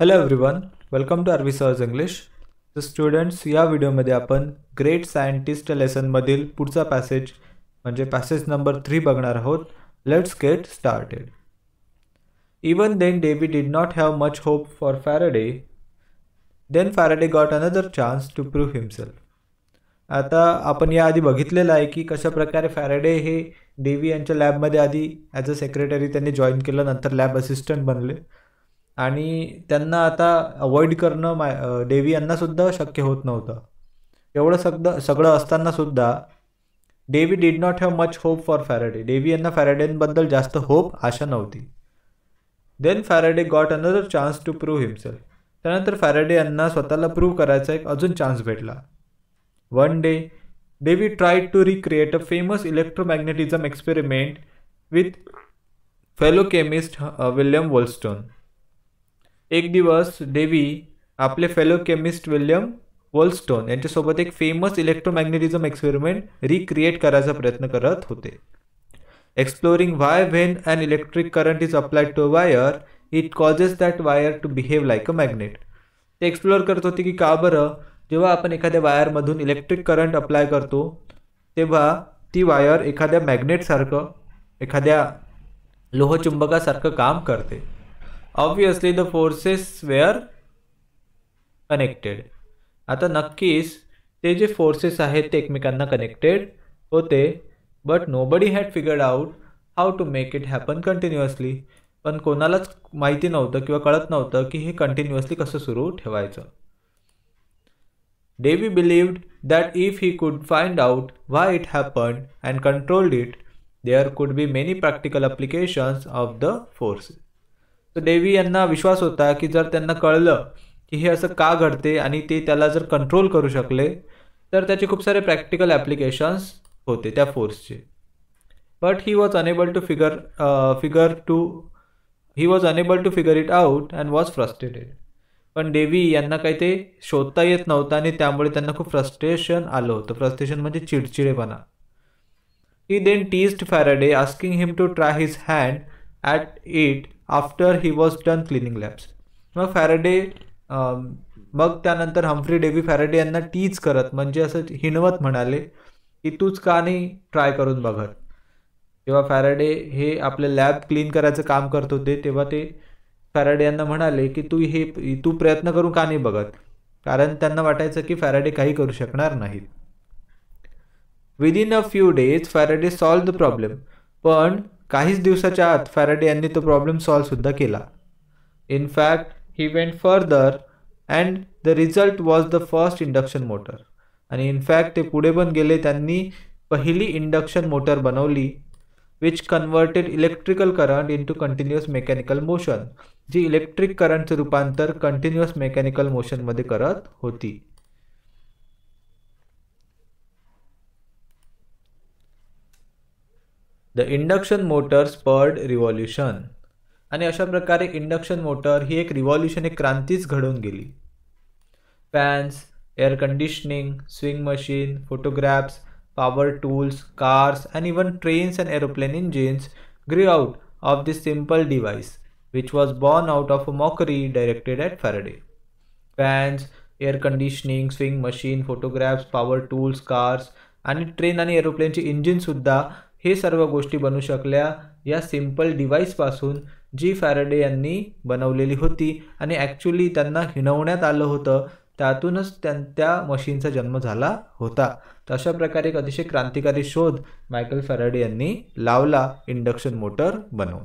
Hello everyone, welcome to RV Sahaj English. तर students, या व्हिडिओमध्ये आपण ग्रेट सायंटिस्ट लेसनमधील पुढचा पॅसेज म्हणजे पॅसेज नंबर 3 बघणार आहोत. Let's get started. Even then Davy did not have much hope for Faraday. Then Faraday got another chance to prove himself. आता आपण याआधी बघितलेलं आहे की कशा प्रकारे फॅराडे हे डेव्ही यांच्या लॅबमध्ये आधी ॲज अ सेक्रेटरी त्यांनी जॉईन केलं, नंतर लॅब असिस्टंट बनले आणि त्यांना आता अवॉइड करणं डेव्ही यांनासुद्धा शक्य होत नव्हतं. एवढं सगळं असतानासुद्धा Davy did not have much hope for Faraday. Davy यांना फॅराडेबद्दल जास्त होप आशा नव्हती. Then Faraday got another chance to prove himself. त्यानंतर फॅराडे यांना स्वतःला प्रूव्ह करायचा एक अजून चान्स भेटला. One day Davy tried to recreate a famous electromagnetism experiment with fellow chemist William Wollaston. एक दिवस डेव्ही आपले फेलो केमिस्ट विल्यम वोल्स्टोन यांच्यासोबत एक फेमस इलेक्ट्रोमॅग्नेटिझम एक्सपेरिमेंट रिक्रिएट करायचा प्रयत्न करत होते. Exploring why when an electric current is applied to a wire it causes that wire to behave like a magnet. ते एक्सप्लोअर करत होते की का बरं जेव्हा आपण एखाद्या वायरमधून इलेक्ट्रिक करंट अप्लाय करतो तेव्हा ती वायर एखाद्या मॅग्नेटसारखं, एखाद्या लोहचुंबकासारखं काम करते. Obviously the forces were connected. आता नक्कीच ते जे फोर्सेस आहेत ते एकमेकांना कनेक्टेड होते. But nobody had figured out how to make it happen continuously. पण कोणालाच माहिती नव्हतं किंवा कळत नव्हतं की हे कंटिन्युअसली कसं सुरू ठेवायचं. Davy believed that if he could find out why it happened and controlled it there could be many practical applications of the forces. तर डेव्ही यांना विश्वास होता की जर त्यांना कळलं की हे असं का घडते आणि ते त्याला जर कंट्रोल करू शकले तर त्याचे खूप सारे प्रॅक्टिकल ॲप्लिकेशन्स होते त्या फोर्सचे. But he was unable to figure it out and was frustrated. पण डेव्ही यांना काही ते शोधता येत नव्हतं आणि त्यामुळे त्यांना खूप फ्रस्ट्रेशन आलं होतं. फ्रस्ट्रेशन म्हणजे चिडचिडेपणा. He then teased Faraday asking him to try his hand at it after he was done cleaning labs. मग त्यानंतर हम्फ्री डेव्ही फॅराडे यांना टीज करत म्हणजे असं हिणवत म्हणाले की तूच का नाही ट्राय करून बघत. जेव्हा फॅराडे हे आपले लॅब क्लीन करायचं काम करत होते तेव्हा ते फॅराडे यांना म्हणाले की तू प्रयत्न करून का नाही बघत, कारण त्यांना वाटायचं की फॅराडे काही करू शकणार नाहीत. Within a few days Faraday solve the problem. पण काहीच दिवसाच्या आत फॅराडे यांनी तो प्रॉब्लेम सॉल्व सुद्धा केला. In fact he went further and the result was the first induction motor. आणि इनफॅक्ट ते पुढे पण गेले. त्यांनी पहिली इंडक्शन मोटर बनवली which converted electrical current into continuous mechanical motion, जी इलेक्ट्रिक करंटचं रूपांतर कंटिन्युअस मेकॅनिकल मोशनमध्ये करत होती. The induction motor spurred revolution. आणि अशा प्रकारे इंडक्शन मोटर ही एक रिव्हॉल्युशन, एक क्रांतीच घडवून गेली. Fans, air conditioning, swing machine, photographs, power tools, cars and even trains and aeroplane engines grew out of this simple device which was born out of a mockery directed at Faraday. Fans, air conditioning, swing machine, photographs, power tools, cars आणि train आणि एरोप्लेनचे engine सुद्धा हे सर्व गोष्टी बनू शकल्या या simple डिव्हाइसपासून जी Faraday यांनी बनवलेली होती आणि ॲक्च्युली त्यांना हिणवण्यात आलं होतं. त्यातूनच त्या मशीनचा जन्म झाला होता. तर अशा प्रकारे एक अतिशय क्रांतिकारी शोध मायकल फॅराडे यांनी लावला इंडक्शन मोटर बनवून.